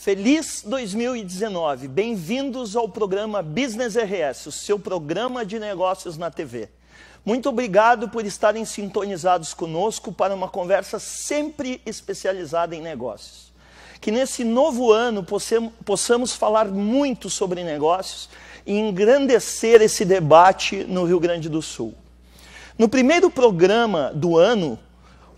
Feliz 2019, bem-vindos ao programa Business RS, o seu programa de negócios na TV. Muito obrigado por estarem sintonizados conosco para uma conversa sempre especializada em negócios. Que nesse novo ano possamos falar muito sobre negócios e engrandecer esse debate no Rio Grande do Sul. No primeiro programa do ano,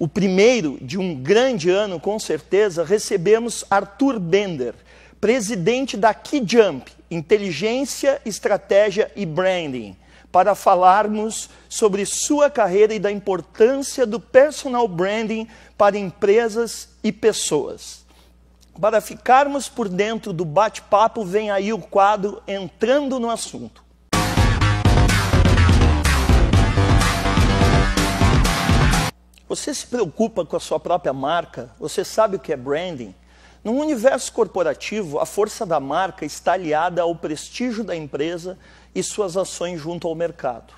o primeiro de um grande ano, com certeza, recebemos Arthur Bender, presidente da KeyJump, Inteligência, Estratégia e Branding, para falarmos sobre sua carreira e da importância do personal branding para empresas e pessoas. Para ficarmos por dentro do bate-papo, vem aí o quadro Entrando no Assunto. Você se preocupa com a sua própria marca? Você sabe o que é branding? No universo corporativo, a força da marca está aliada ao prestígio da empresa e suas ações junto ao mercado.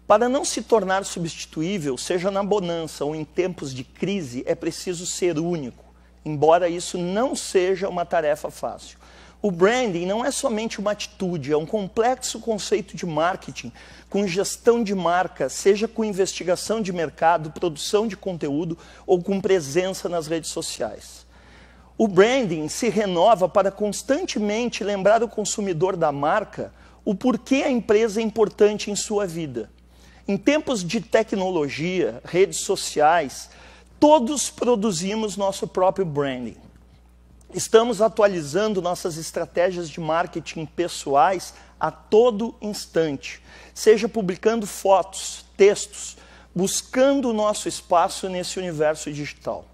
Para não se tornar substituível, seja na bonança ou em tempos de crise, é preciso ser único, embora isso não seja uma tarefa fácil. O branding não é somente uma atitude, é um complexo conceito de marketing com gestão de marca, seja com investigação de mercado, produção de conteúdo ou com presença nas redes sociais. O branding se renova para constantemente lembrar o consumidor da marca o porquê a empresa é importante em sua vida. Em tempos de tecnologia, redes sociais, todos produzimos nosso próprio branding. Estamos atualizando nossas estratégias de marketing pessoais a todo instante, seja publicando fotos, textos, buscando o nosso espaço nesse universo digital.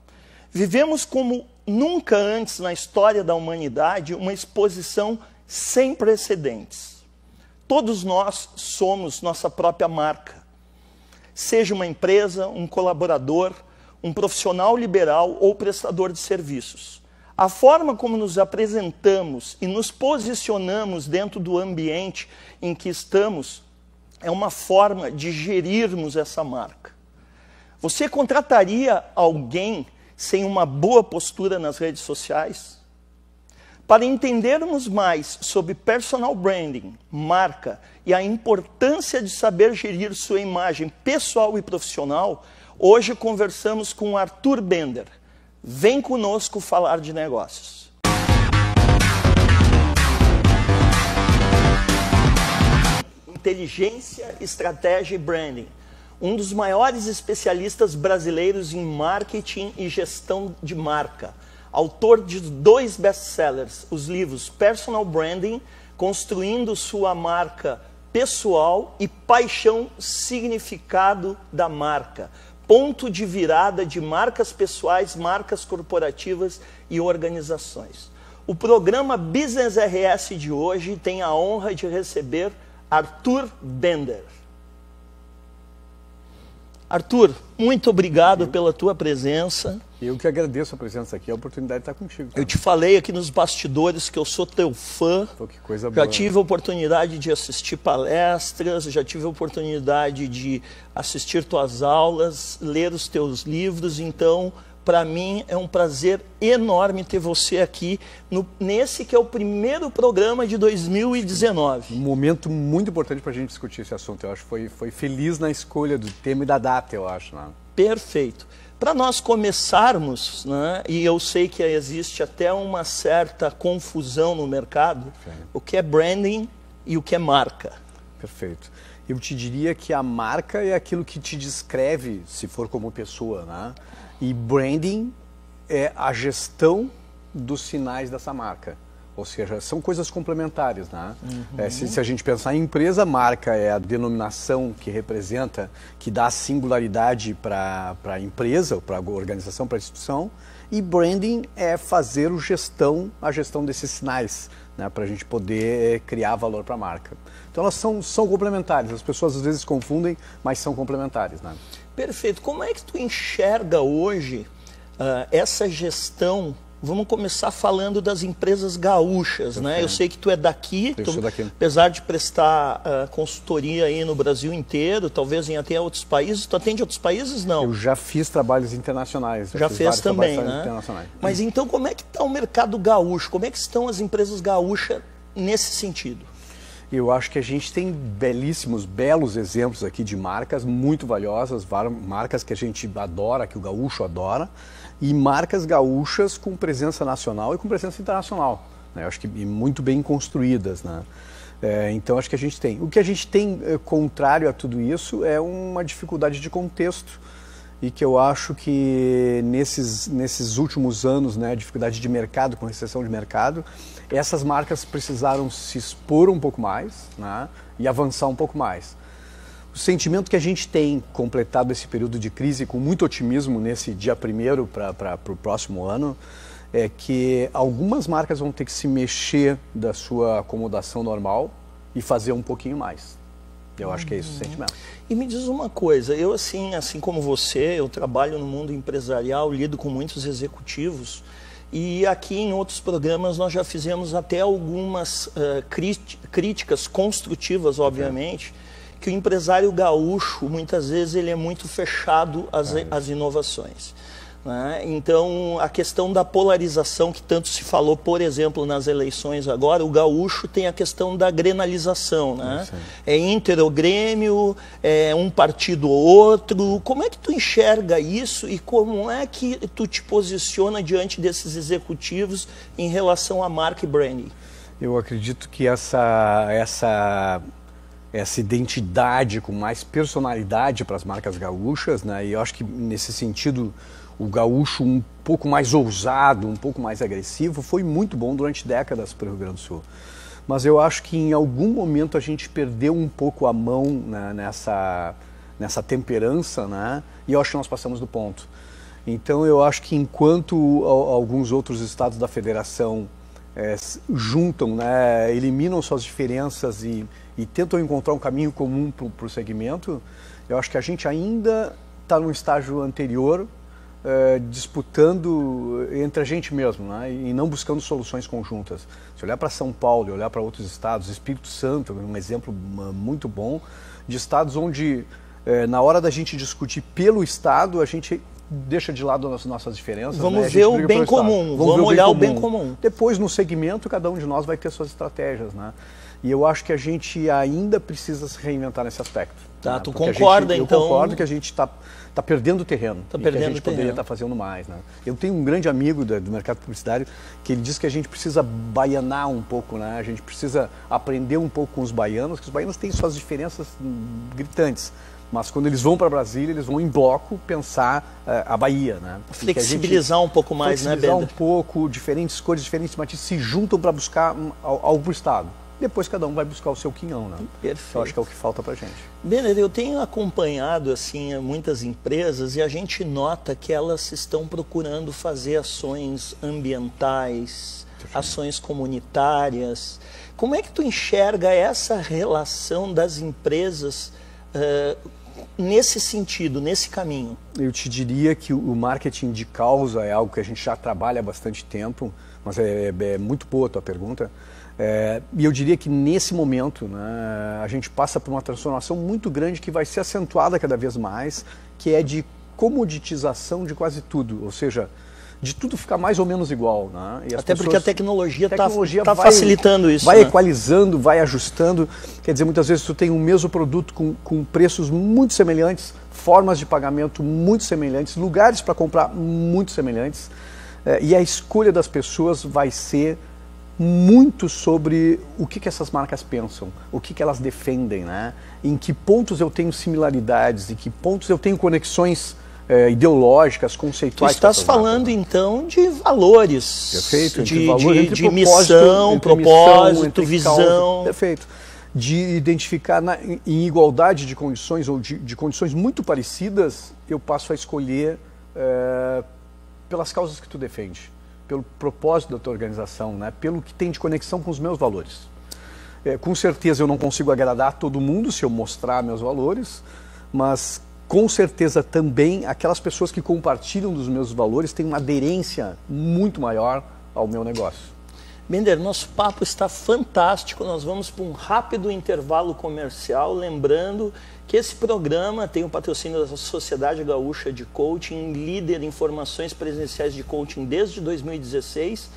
Vivemos como nunca antes na história da humanidade uma exposição sem precedentes. Todos nós somos nossa própria marca. Seja uma empresa, um colaborador, um profissional liberal ou prestador de serviços. A forma como nos apresentamos e nos posicionamos dentro do ambiente em que estamos é uma forma de gerirmos essa marca. Você contrataria alguém sem uma boa postura nas redes sociais? Para entendermos mais sobre personal branding, marca e a importância de saber gerir sua imagem pessoal e profissional, hoje conversamos com Arthur Bender. Vem conosco falar de negócios. Inteligência, Estratégia e Branding. Um dos maiores especialistas brasileiros em marketing e gestão de marca. Autor de 2 best-sellers, os livros Personal Branding, Construindo Sua Marca Pessoal e Paixão, Significado da Marca. Ponto de virada de marcas pessoais, marcas corporativas e organizações. O programa Business RS de hoje tem a honra de receber Arthur Bender. Arthur, muito obrigado pela tua presença. Eu que agradeço a presença aqui, a oportunidade de estar contigo. Eu te falei aqui nos bastidores que eu sou teu fã. Pô, que coisa boa. Já tive a oportunidade de assistir palestras, já tive a oportunidade de assistir tuas aulas, ler os teus livros. Então, para mim é um prazer enorme ter você aqui nesse que é o primeiro programa de 2019. Um momento muito importante para a gente discutir esse assunto. Eu acho que foi feliz na escolha do tema e da data, eu acho. Né? Perfeito. Para nós começarmos, né, e eu sei que existe até uma certa confusão no mercado, o que é branding e o que é marca. Perfeito. Eu te diria que a marca é aquilo que te descreve, se for como pessoa, né? E branding é a gestão dos sinais dessa marca. Ou seja, são coisas complementares, né? Se a gente pensar em empresa, marca é a denominação que representa, que dá singularidade para a empresa, para a organização, para a instituição. E branding é fazer a gestão desses sinais, né? Para a gente poder criar valor para a marca. Então elas são complementares, as pessoas às vezes confundem, mas são complementares, né? Perfeito. Como é que tu enxerga hoje essa gestão Vamos começar falando das empresas gaúchas, né? Eu sei que tu é daqui, apesar de prestar consultoria aí no Brasil inteiro, talvez em até outros países. Tu atende outros países, não? Eu já fiz trabalhos internacionais. Já fez também, né? Mas então como é que está o mercado gaúcho? Como é que estão as empresas gaúchas nesse sentido? Eu acho que a gente tem belos exemplos aqui de marcas muito valiosas, marcas que a gente adora, que o gaúcho adora, e marcas gaúchas com presença nacional e com presença internacional, né? Eu acho que muito bem construídas, né? Então acho que a gente tem. O que a gente tem contrário a tudo isso é uma dificuldade de contexto, e que eu acho que nesses últimos anos, né, dificuldade de mercado, com recessão de mercado, essas marcas precisaram se expor um pouco mais, né, e avançar um pouco mais. O sentimento que a gente tem completado esse período de crise com muito otimismo nesse dia 1º para o próximo ano é que algumas marcas vão ter que se mexer da sua acomodação normal e fazer um pouquinho mais. Eu acho que é esse o sentimento. E me diz uma coisa, eu assim como você, eu trabalho no mundo empresarial, lido com muitos executivos, e aqui em outros programas nós já fizemos até algumas críticas construtivas, obviamente, que o empresário gaúcho, muitas vezes, ele é muito fechado às inovações, né? Então, a questão da polarização, que tanto se falou, por exemplo, nas eleições agora, o gaúcho tem a questão da grenalização, né? É Inter ou Grêmio, é um partido ou outro. Como é que tu enxerga isso e como é que tu te posiciona diante desses executivos em relação à marca e branding? Eu acredito que essa identidade com mais personalidade para as marcas gaúchas, né? E eu acho que nesse sentido o gaúcho um pouco mais ousado, um pouco mais agressivo, foi muito bom durante décadas para o Rio Grande do Sul. Mas eu acho que em algum momento a gente perdeu um pouco a mão, né, nessa temperança, né? E eu acho que nós passamos do ponto. Então eu acho que enquanto alguns outros estados da federação juntam, né, eliminam suas diferenças e tentam encontrar um caminho comum para o segmento, eu acho que a gente ainda está num estágio anterior, disputando entre a gente mesmo, né, e não buscando soluções conjuntas. Se olhar para São Paulo e olhar para outros estados, Espírito Santo é um exemplo muito bom, de estados onde na hora da gente discutir pelo estado, a gente deixa de lado as nossas diferenças. Vamos, né? ver o bem comum, vamos olhar o bem comum. Depois, no segmento, cada um de nós vai ter suas estratégias, né? E eu acho que a gente ainda precisa se reinventar nesse aspecto. Tá, né? Tu concorda, então? Eu concordo que a gente está perdendo terreno. Que a gente poderia estar fazendo mais, né? Eu tenho um grande amigo do mercado publicitário que ele diz que a gente precisa baianar um pouco, né? A gente precisa aprender um pouco com os baianos, que os baianos têm suas diferenças gritantes. Mas quando eles vão para Brasília, eles vão em bloco pensar a Bahia, né? Flexibilizar um pouco mais, né, Beda? Flexibilizar um pouco, diferentes cores, diferentes matizes se juntam para buscar algo para o estado. Depois cada um vai buscar o seu quinhão, né? Perfeito. Eu acho que é o que falta para a gente. Beda, eu tenho acompanhado assim muitas empresas e a gente nota que elas estão procurando fazer ações ambientais, ações comunitárias. Como é que tu enxerga essa relação das empresas nesse sentido, nesse caminho? Eu te diria que o marketing de causa é algo que a gente já trabalha há bastante tempo, mas é muito boa a tua pergunta. E eu diria que nesse momento, né, a gente passa por uma transformação muito grande que vai ser acentuada cada vez mais, que é de comoditização de quase tudo, ou seja, de tudo ficar mais ou menos igual, né? E até porque a tecnologia está facilitando isso. Vai, né? Equalizando, vai ajustando. Quer dizer, muitas vezes tu tem um mesmo produto com preços muito semelhantes, formas de pagamento muito semelhantes, lugares para comprar muito semelhantes. E a escolha das pessoas vai ser muito sobre o que essas marcas pensam, o que elas defendem, né? Em que pontos eu tenho similaridades, em que pontos eu tenho conexões ideológicas, conceituais. Tu estás falando, então, de valores. Perfeito. De missão, propósito, visão. Causa. Perfeito. De identificar em igualdade de condições ou de condições muito parecidas, eu passo a escolher pelas causas que tu defende, pelo propósito da tua organização, né? Pelo que tem de conexão com os meus valores. Com certeza eu não consigo agradar todo mundo se eu mostrar meus valores, mas com certeza também aquelas pessoas que compartilham dos meus valores têm uma aderência muito maior ao meu negócio. Bender, nosso papo está fantástico, nós vamos para um rápido intervalo comercial, lembrando que esse programa tem o patrocínio da Sociedade Gaúcha de Coaching, líder em formações presenciais de coaching desde 2016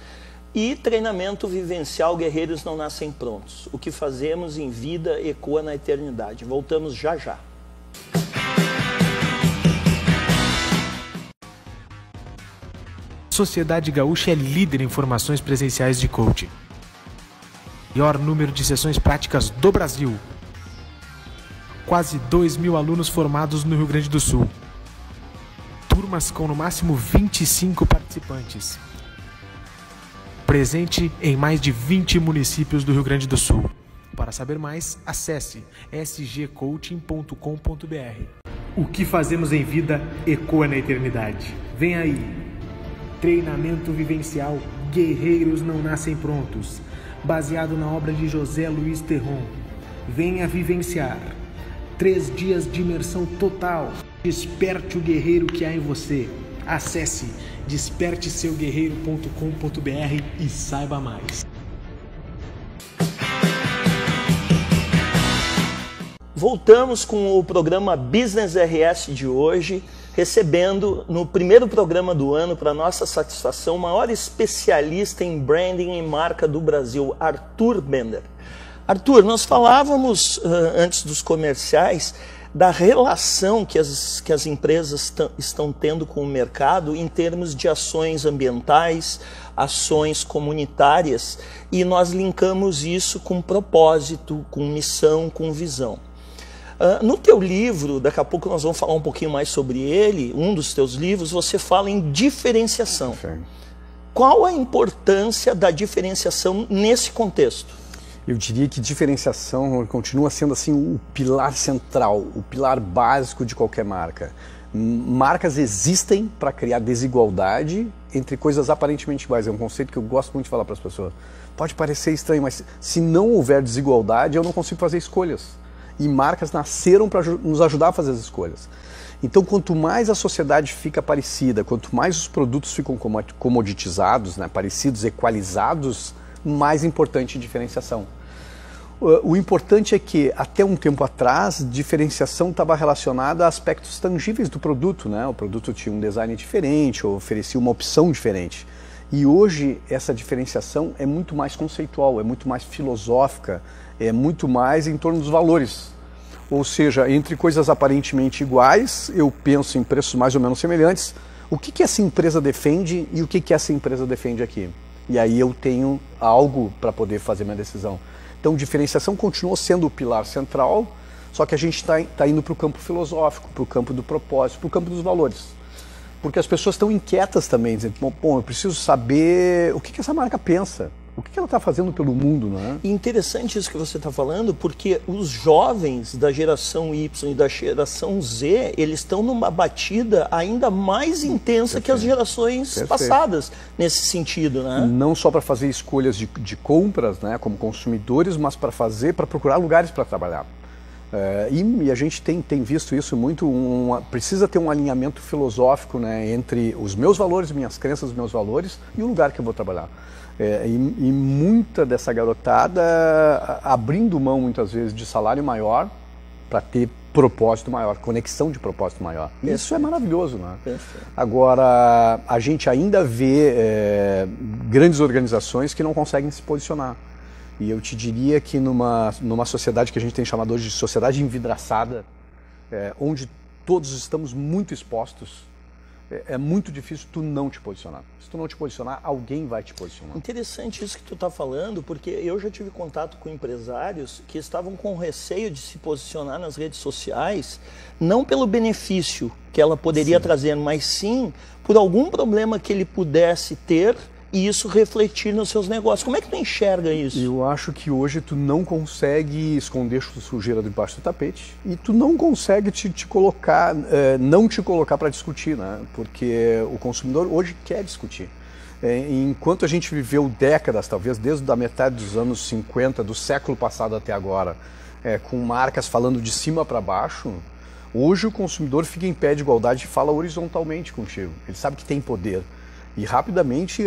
e treinamento vivencial Guerreiros Não Nascem Prontos. O que fazemos em vida ecoa na eternidade. Voltamos já já. Sociedade Gaúcha é líder em formações presenciais de coaching. Maior número de sessões práticas do Brasil. Quase 2.000 alunos formados no Rio Grande do Sul. Turmas com no máximo 25 participantes. Presente em mais de 20 municípios do Rio Grande do Sul. Para saber mais, acesse sgcoaching.com.br. O que fazemos em vida ecoa na eternidade. Vem aí! Treinamento vivencial Guerreiros Não Nascem Prontos, baseado na obra de José Luiz Terron. Venha vivenciar 3 dias de imersão total. Desperte o guerreiro que há em você. Acesse desperteseuguerreiro.com.br e saiba mais. Voltamos com o programa Business RS de hoje, recebendo no primeiro programa do ano, para nossa satisfação, o maior especialista em branding e marca do Brasil, Arthur Bender. Arthur, nós falávamos antes dos comerciais da relação que as empresas estão tendo com o mercado em termos de ações ambientais, ações comunitárias, e nós linkamos isso com propósito, com missão, com visão. No teu livro, daqui a pouco nós vamos falar um pouquinho mais sobre ele, um dos teus livros, você fala em diferenciação. Sim. Qual a importância da diferenciação nesse contexto? Eu diria que diferenciação continua sendo assim o pilar central, o pilar básico de qualquer marca. Marcas existem para criar desigualdade entre coisas aparentemente iguais. É um conceito que eu gosto muito de falar para as pessoas. Pode parecer estranho, mas se não houver desigualdade, eu não consigo fazer escolhas. E marcas nasceram para nos ajudar a fazer as escolhas. Então, quanto mais a sociedade fica parecida, quanto mais os produtos ficam comoditizados, né, parecidos, equalizados, mais importante a diferenciação. O importante é que, até um tempo atrás, diferenciação estava relacionada a aspectos tangíveis do produto, né? O produto tinha um design diferente, ou oferecia uma opção diferente. E hoje, essa diferenciação é muito mais conceitual, é muito mais filosófica, é muito mais em torno dos valores. Ou seja, entre coisas aparentemente iguais, eu penso em preços mais ou menos semelhantes. O que essa empresa defende e o que essa empresa defende aqui? E aí eu tenho algo para poder fazer minha decisão. Então, diferenciação continuou sendo o pilar central, só que a gente está indo para o campo filosófico, para o campo do propósito, para o campo dos valores. Porque as pessoas estão inquietas também, dizendo, bom, eu preciso saber o que essa marca pensa. O que ela está fazendo pelo mundo, não é? E interessante isso que você está falando, porque os jovens da geração Y e da geração Z, eles estão numa batida ainda mais intensa Perfeito. Que as gerações Perfeito. Passadas, nesse sentido, né? Não só para fazer escolhas de compras, né, como consumidores, mas para procurar lugares para trabalhar. E a gente tem visto isso muito, precisa ter um alinhamento filosófico, né, entre os meus valores, minhas crenças, os meus valores e o lugar que eu vou trabalhar. E muita dessa garotada abrindo mão muitas vezes de salário maior para ter propósito maior, conexão de propósito maior. E isso é maravilhoso, né? Agora, a gente ainda vê grandes organizações que não conseguem se posicionar. E eu te diria que numa sociedade que a gente tem chamado hoje de sociedade envidraçada, onde todos estamos muito expostos, é muito difícil tu não te posicionar. Se tu não te posicionar, alguém vai te posicionar. Interessante isso que tu está falando, porque eu já tive contato com empresários que estavam com receio de se posicionar nas redes sociais, não pelo benefício que ela poderia trazer, mas sim por algum problema que ele pudesse ter e isso refletir nos seus negócios. Como é que tu enxerga isso? Eu acho que hoje tu não consegue esconder sujeira debaixo do tapete e tu não consegue te colocar, não te colocar para discutir, né? Porque o consumidor hoje quer discutir. Enquanto a gente viveu décadas, talvez desde a metade dos anos 50, do século passado até agora, com marcas falando de cima para baixo, Hoje o consumidor fica em pé de igualdade e fala horizontalmente contigo. Ele sabe que tem poder. E rapidamente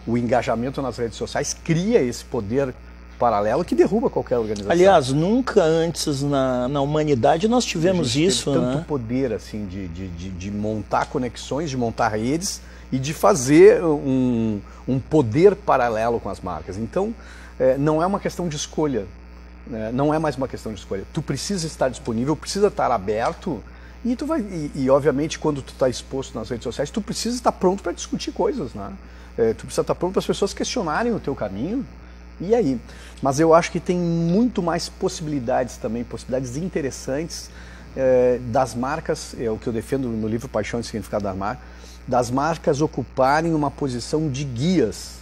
o engajamento nas redes sociais cria esse poder paralelo que derruba qualquer organização. Aliás, nunca antes na humanidade nós tivemos isso, teve tanto poder assim de montar conexões, de montar redes e de fazer um poder paralelo com as marcas. Então, não é uma questão de escolha, não é mais uma questão de escolha. Tu precisa estar disponível, precisa estar aberto e tu vai e obviamente quando tu está exposto nas redes sociais, tu precisa estar pronto para discutir coisas, né? Tu precisa estar pronto para as pessoas questionarem o teu caminho. E aí? Mas eu acho que tem muito mais possibilidades também, possibilidades interessantes das marcas, é o que eu defendo no livro Paixão e Significado das marcas ocuparem uma posição de guias,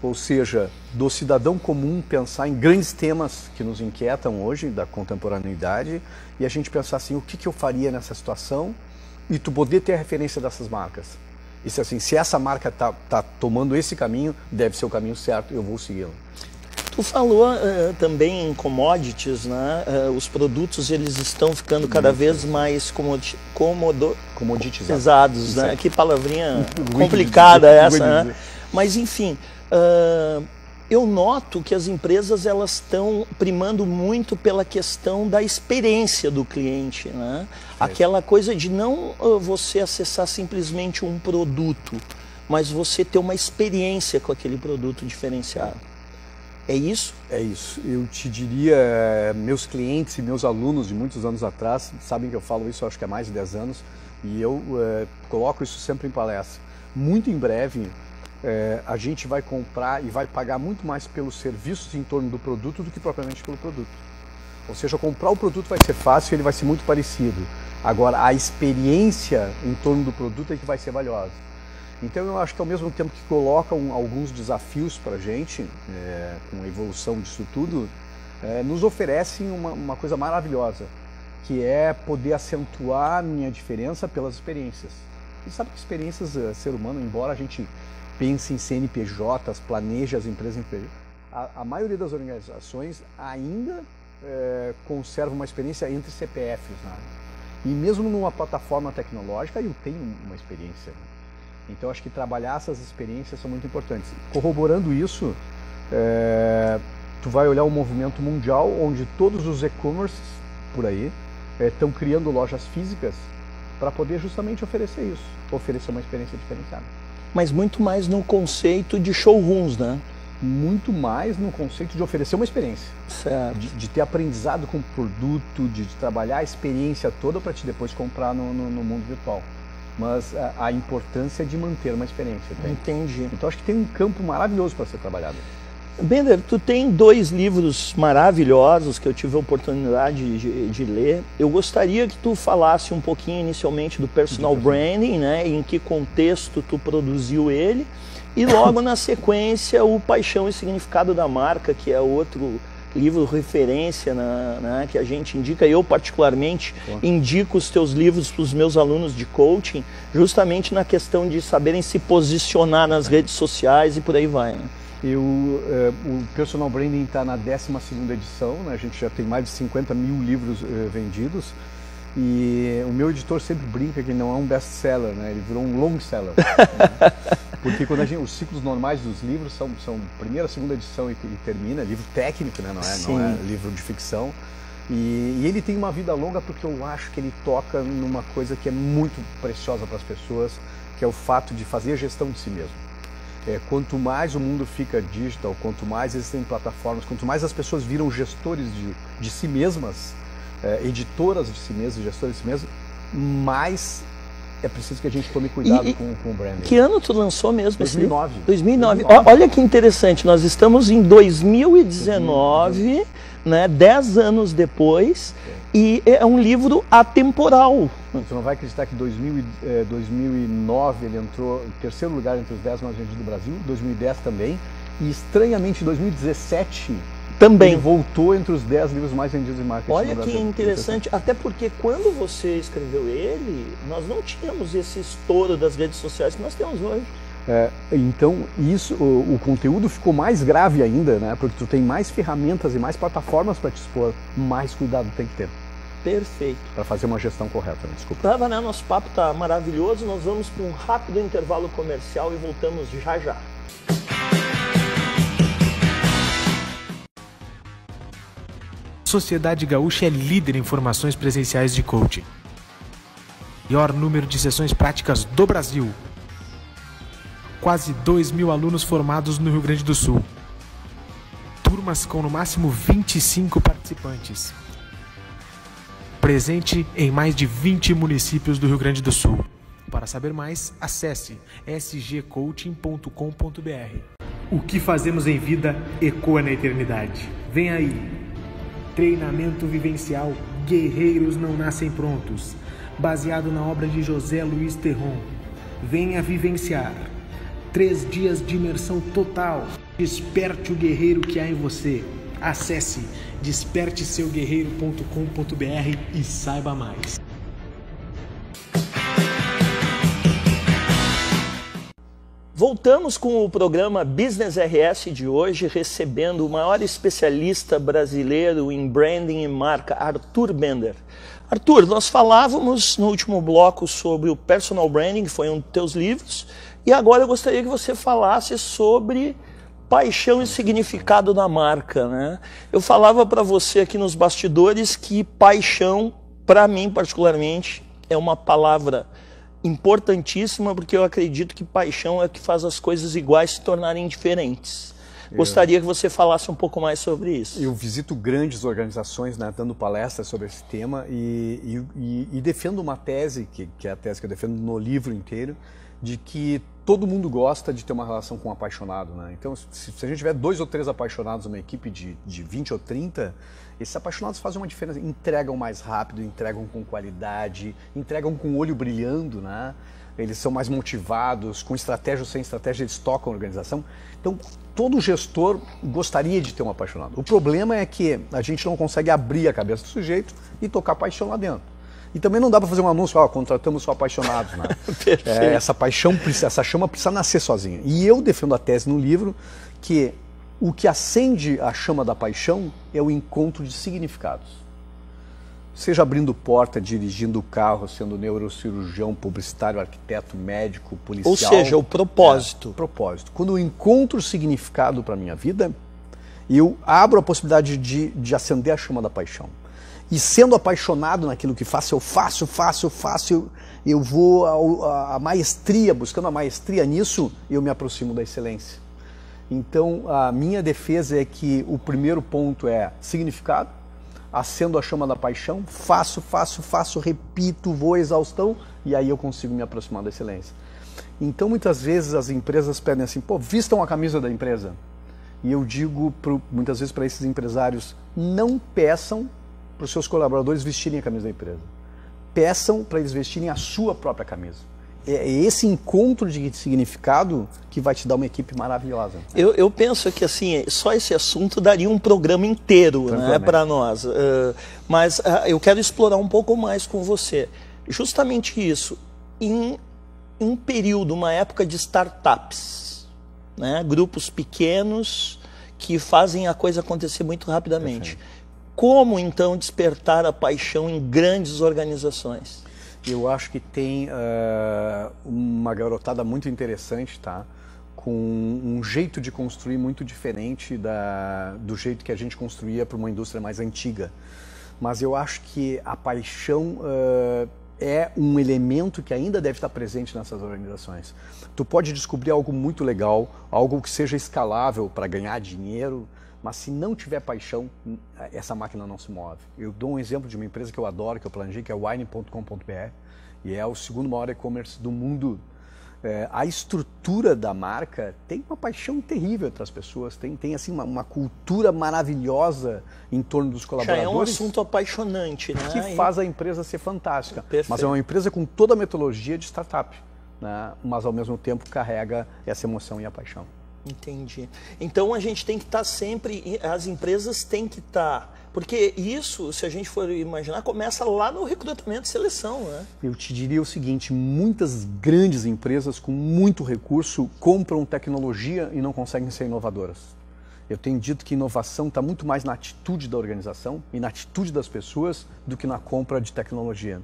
ou seja, do cidadão comum pensar em grandes temas que nos inquietam hoje, da contemporaneidade, e a gente pensar assim, o que eu faria nessa situação, e tu poder ter a referência dessas marcas. Isso assim, se essa marca tá tomando esse caminho, deve ser o caminho certo, eu vou segui-lo. Tu falou também em commodities, né? Os produtos eles estão ficando cada vez mais comoditizados, né? Que palavrinha complicada essa, né? Mas enfim, eu noto que as empresas elas estão primando muito pela questão da experiência do cliente, né? Aquela coisa de não você acessar simplesmente um produto, mas você ter uma experiência com aquele produto diferenciado. É isso? É isso. Eu te diria, meus clientes e meus alunos de muitos anos atrás sabem que eu falo isso, acho que há mais de 10 anos, e eu coloco isso sempre em palestra. Muito em breve, a gente vai comprar e vai pagar muito mais pelos serviços em torno do produto do que propriamente pelo produto. Ou seja, comprar o produto vai ser fácil e ele vai ser muito parecido. Agora, a experiência em torno do produto é que vai ser valiosa. Então eu acho que ao mesmo tempo que colocam alguns desafios para a gente, com a evolução disso tudo, nos oferecem uma coisa maravilhosa, que é poder acentuar a minha diferença pelas experiências. E sabe que experiências, ser humano, embora a gente pense em CNPJs, planeje as empresas, a maioria das organizações ainda conserva uma experiência entre CPFs, né? E mesmo numa plataforma tecnológica eu tenho uma experiência. Então acho que trabalhar essas experiências são muito importantes. Corroborando isso, tu vai olhar um movimento mundial onde todos os e-commerce por aí estão criando lojas físicas para poder justamente oferecer isso, oferecer uma experiência diferenciada. Mas muito mais no conceito de showrooms, né? Muito mais no conceito de oferecer uma experiência. Certo. De ter aprendizado com o produto, de trabalhar a experiência toda para te depois comprar no mundo virtual. Mas a importância de manter uma experiência. Tem? Entendi. Então acho que tem um campo maravilhoso para ser trabalhado. Bender, tu tem 2 livros maravilhosos que eu tive a oportunidade de ler. Eu gostaria que tu falasse um pouquinho inicialmente do Personal Branding, né? Em que contexto tu produziu ele. E logo na sequência o Paixão e Significado da Marca, que é outro livro referência, né, que a gente indica. Eu particularmente indico os teus livros para os meus alunos de coaching, justamente na questão de saberem se posicionar nas redes sociais e por aí vai, né? O Personal Branding está na 12ª edição, né? A gente já tem mais de 50 mil livros vendidos. E o meu editor sempre brinca que ele não é um best-seller, né? Ele virou um long-seller. Né? Porque quando os ciclos normais dos livros são primeira, segunda edição e termina, livro técnico, né? Não é livro de ficção. E ele tem uma vida longa porque eu acho que ele toca numa coisa que é muito preciosa para as pessoas, que é o fato de fazer a gestão de si mesmo. Quanto mais o mundo fica digital, quanto mais existem plataformas, quanto mais as pessoas viram gestores de si mesmas, editoras de si mesmas, gestores de si mesmas, mais é preciso que a gente tome cuidado com o branding. Que ano tu lançou mesmo? 2009. 2009. Olha que interessante, nós estamos em 2019, né, 10 anos depois, e é um livro atemporal. Você não vai acreditar que em 2009 ele entrou em 3º lugar entre os 10 mais vendidos do Brasil, 2010 também, e estranhamente em 2017 também ele voltou entre os 10 livros mais vendidos em marketing. Olha que interessante, até porque quando você escreveu ele, nós não tínhamos esse estouro das redes sociais que nós temos hoje. Então o conteúdo ficou mais grave ainda, né? Porque tu tem mais ferramentas e mais plataformas para te expor, mais cuidado tem que ter. Perfeito. Para fazer uma gestão correta, desculpa. Né? Nosso papo está maravilhoso, nós vamos para um rápido intervalo comercial e voltamos já já. Sociedade Gaúcha é líder em formações presenciais de coaching. Maior número de sessões práticas do Brasil. Quase 2.000 alunos formados no Rio Grande do Sul. Turmas com no máximo 25 participantes. Presente em mais de 20 municípios do Rio Grande do Sul. Para saber mais, acesse sgcoaching.com.br. O que fazemos em vida ecoa na eternidade. Vem aí! Treinamento vivencial Guerreiros Não Nascem Prontos, baseado na obra de José Luiz Terron. Venha vivenciar 3 dias de imersão total. Desperte o guerreiro que há em você. Acesse desperteseuguerreiro.com.br e saiba mais. Voltamos com o programa Business RS de hoje, recebendo o maior especialista brasileiro em branding e marca, Arthur Bender. Arthur, nós falávamos no último bloco sobre o personal branding, que foi um dos teus livros, e agora eu gostaria que você falasse sobre paixão e significado da marca, né? Eu falava para você aqui nos bastidores que paixão, para mim particularmente, é uma palavra importantíssima, porque eu acredito que paixão é o que faz as coisas iguais se tornarem diferentes. Gostaria que você falasse um pouco mais sobre isso. Eu visito grandes organizações, né, dando palestras sobre esse tema e defendo uma tese, que é a tese que eu defendo no livro inteiro, de que todo mundo gosta de ter uma relação com um apaixonado, né? Então, se a gente tiver 2 ou 3 apaixonados numa equipe de 20 ou 30, esses apaixonados fazem uma diferença, entregam mais rápido, entregam com qualidade, entregam com o olho brilhando, né? Eles são mais motivados, com estratégia ou sem estratégia, eles tocam a organização. Então, todo gestor gostaria de ter um apaixonado. O problema é que a gente não consegue abrir a cabeça do sujeito e tocar paixão lá dentro. E também não dá para fazer um anúncio, contratamos só apaixonados, né? Essa paixão, essa chama precisa nascer sozinha. E eu defendo a tese no livro que o que acende a chama da paixão é o encontro de significados. Seja abrindo porta, dirigindo o carro, sendo neurocirurgião, publicitário, arquiteto, médico, policial. Ou seja, o propósito. Propósito. Quando eu encontro significado para a minha vida, eu abro a possibilidade de acender a chama da paixão. E sendo apaixonado naquilo que faço, eu faço, eu vou à maestria, buscando a maestria nisso, eu me aproximo da excelência. Então, a minha defesa é que o primeiro ponto é significado, acendo a chama da paixão, faço, repito, vou à exaustão, e aí eu consigo me aproximar da excelência. Então, muitas vezes as empresas pedem assim, vistam a camisa da empresa. E eu digo muitas vezes para esses empresários, não peçam para os seus colaboradores vestirem a camisa da empresa. Peçam para eles vestirem a sua própria camisa. É esse encontro de significado que vai te dar uma equipe maravilhosa. Eu penso que assim, só esse assunto daria um programa inteiro, né, para nós. Mas eu quero explorar um pouco mais com você. Justamente isso. Em um período, uma época de startups, né, grupos pequenos que fazem a coisa acontecer muito rapidamente. Perfeito. Como, então, despertar a paixão em grandes organizações? Eu acho que tem uma garotada muito interessante, tá? Com um jeito de construir muito diferente do jeito que a gente construía para uma indústria mais antiga. Mas eu acho que a paixão é um elemento que ainda deve estar presente nessas organizações. Tu pode descobrir algo muito legal, algo que seja escalável para ganhar dinheiro, mas se não tiver paixão, essa máquina não se move. Eu dou um exemplo de uma empresa que eu adoro, que eu planejei, que é o wine.com.br, e é o segundo maior e-commerce do mundo. A estrutura da marca tem uma paixão terrível entre as pessoas, tem assim, uma cultura maravilhosa em torno dos colaboradores. Já é um assunto apaixonante, né? Que faz a empresa ser fantástica. Perfeito. Mas é uma empresa com toda a metodologia de startup, né? Mas ao mesmo tempo carrega essa emoção e a paixão. Entendi. Então a gente tem que estar sempre, as empresas têm que estar, porque isso, se a gente for imaginar, começa lá no recrutamento e seleção, né? Eu te diria o seguinte, muitas grandes empresas com muito recurso compram tecnologia e não conseguem ser inovadoras. Eu tenho dito que inovação está muito mais na atitude da organização e na atitude das pessoas do que na compra de tecnologia.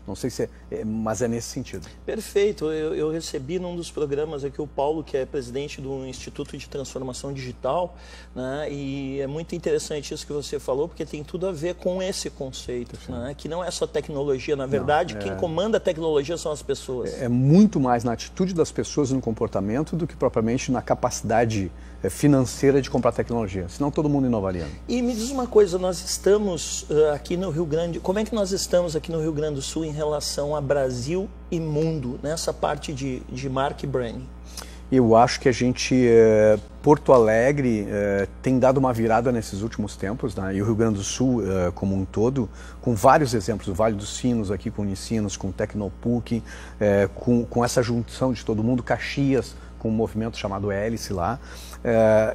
Não sei se mas é nesse sentido. Perfeito. Eu recebi num dos programas aqui o Paulo, que é presidente do Instituto de Transformação Digital, né? E é muito interessante isso que você falou, porque tem tudo a ver com esse conceito, né? Que não é só tecnologia, na verdade, quem comanda a tecnologia são as pessoas. É muito mais na atitude das pessoas e no comportamento do que propriamente na capacidade financeira de comprar tecnologia, senão todo mundo inovaria. E me diz uma coisa, nós estamos aqui no Rio Grande, como é que nós estamos aqui no Rio Grande do Sul em relação a Brasil e mundo, nessa parte de marca e branding? Eu acho que a gente, Porto Alegre, tem dado uma virada nesses últimos tempos, né? E o Rio Grande do Sul como um todo, com vários exemplos, o Vale dos Sinos aqui com Unicinos, com Tecnopuc, com essa junção de todo mundo, Caxias, com um movimento chamado Hélice lá,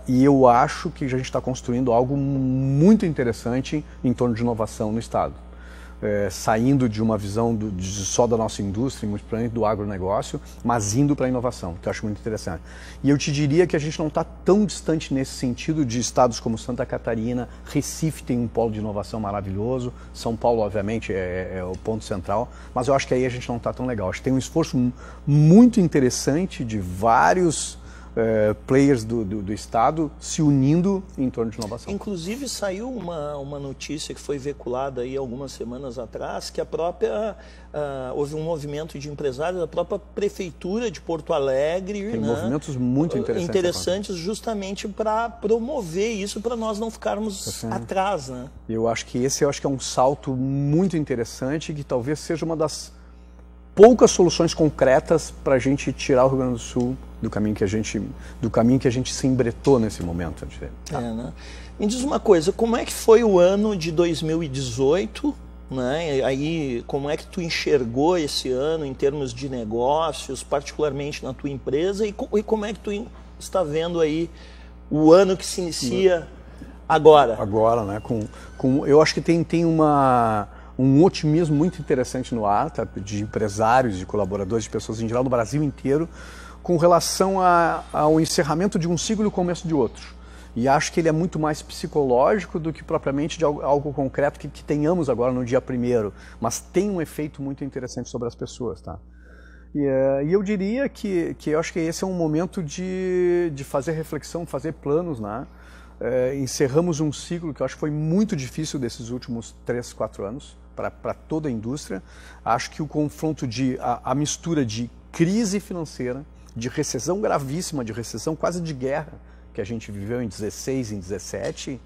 e eu acho que a gente está construindo algo muito interessante em torno de inovação no Estado. Saindo de uma visão só da nossa indústria, muito provavelmente do agronegócio, mas indo para a inovação, que eu acho muito interessante. E eu te diria que a gente não está tão distante nesse sentido de estados como Santa Catarina, Recife tem um polo de inovação maravilhoso, São Paulo, obviamente, é o ponto central, mas eu acho que aí a gente não está tão legal. Acho que tem um esforço muito interessante de vários players do Estado se unindo em torno de inovação. Inclusive saiu uma notícia que foi veiculada aí algumas semanas atrás, que houve um movimento de empresários da própria Prefeitura de Porto Alegre. Tem né? movimentos muito interessantes justamente para promover isso, para nós não ficarmos atrás. Né? Eu acho que esse é um salto muito interessante, que talvez seja uma das poucas soluções concretas para a gente tirar o Rio Grande do Sul do caminho que a gente se embretou nesse momento. Né? Me diz uma coisa, como é que foi o ano de 2018? Né? Aí, como é que tu enxergou esse ano em termos de negócios, particularmente na tua empresa, e como é que tu está vendo aí o ano que se inicia agora? Agora, né? Eu acho que tem um otimismo muito interessante no ar, tá? De empresários, de colaboradores, de pessoas em geral do Brasil inteiro, com relação ao encerramento de um ciclo e o começo de outro. E acho que ele é muito mais psicológico do que propriamente de algo concreto que tenhamos agora no dia 1º, mas tem um efeito muito interessante sobre as pessoas. Tá? E eu diria que eu acho que esse é um momento de fazer reflexão, fazer planos, né? Encerramos um ciclo que eu acho que foi muito difícil desses últimos 3, 4 anos para toda a indústria. Acho que o confronto a mistura de crise financeira, de recessão gravíssima, de recessão quase de guerra que a gente viveu em 16, em 17,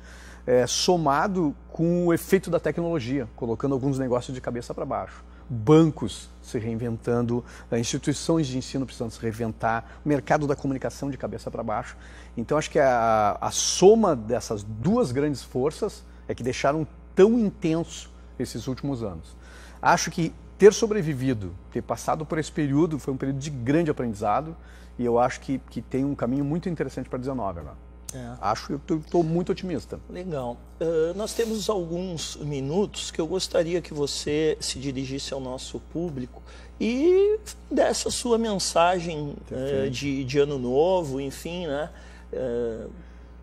somado com o efeito da tecnologia, colocando alguns negócios de cabeça para baixo. Bancos se reinventando, instituições de ensino precisando se reinventar, mercado da comunicação de cabeça para baixo. Então acho que a soma dessas duas grandes forças é que deixaram tão intenso esses últimos anos. Acho que ter sobrevivido, ter passado por esse período, foi um período de grande aprendizado, e eu acho que tem um caminho muito interessante para 2019 agora. Eu estou muito otimista. Legal. Nós temos alguns minutos que eu gostaria que você se dirigisse ao nosso público e desse a sua mensagem de ano novo, enfim, né?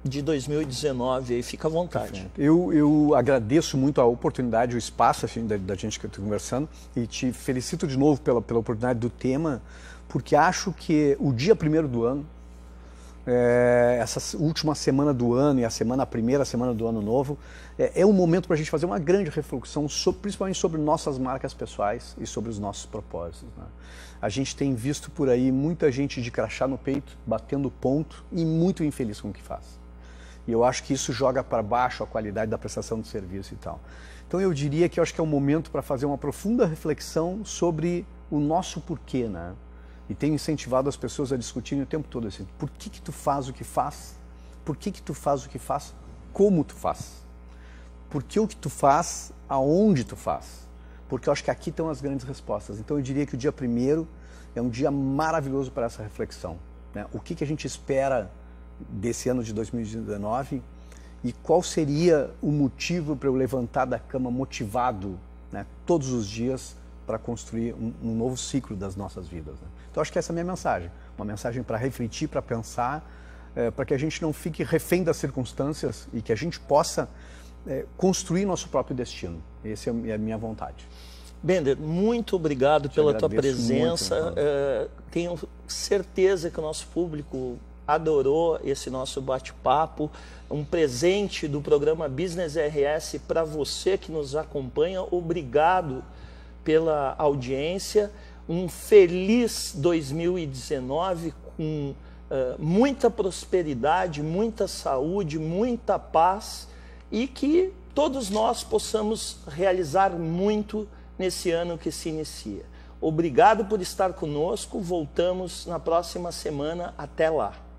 De 2019, aí fica à vontade. Eu agradeço muito a oportunidade, o espaço assim, da gente que eu estou conversando, e te felicito de novo pela oportunidade do tema, porque acho que o dia 1º do ano, essa última semana do ano e a primeira semana do ano novo, é um momento para a gente fazer uma grande reflexão, principalmente sobre nossas marcas pessoais e sobre os nossos propósitos. Né? A gente tem visto por aí muita gente de crachá no peito, batendo ponto e muito infeliz com o que faz. E eu acho que isso joga para baixo a qualidade da prestação de serviço e tal. Então eu diria que eu acho que é um momento para fazer uma profunda reflexão sobre o nosso porquê, né? E tenho incentivado as pessoas a discutirem o tempo todo assim, por que tu faz o que faz? Por que tu faz o que faz? Como tu faz? Por que o que tu faz? Aonde tu faz? Porque eu acho que aqui estão as grandes respostas. Então eu diria que o dia 1º é um dia maravilhoso para essa reflexão. Né? O que a gente espera desse ano de 2019 e qual seria o motivo para eu levantar da cama motivado, né, todos os dias para construir um novo ciclo das nossas vidas. Né? Então acho que essa é a minha mensagem, uma mensagem para refletir, para pensar para que a gente não fique refém das circunstâncias e que a gente possa construir nosso próprio destino. Essa é a minha vontade. Bender, muito obrigado pela tua presença. Tenho certeza que o nosso público adorou esse nosso bate-papo. Um presente do programa Business RS para você que nos acompanha. Obrigado pela audiência. Um feliz 2019 com muita prosperidade, muita saúde, muita paz e que todos nós possamos realizar muito nesse ano que se inicia. Obrigado por estar conosco. Voltamos na próxima semana. Até lá.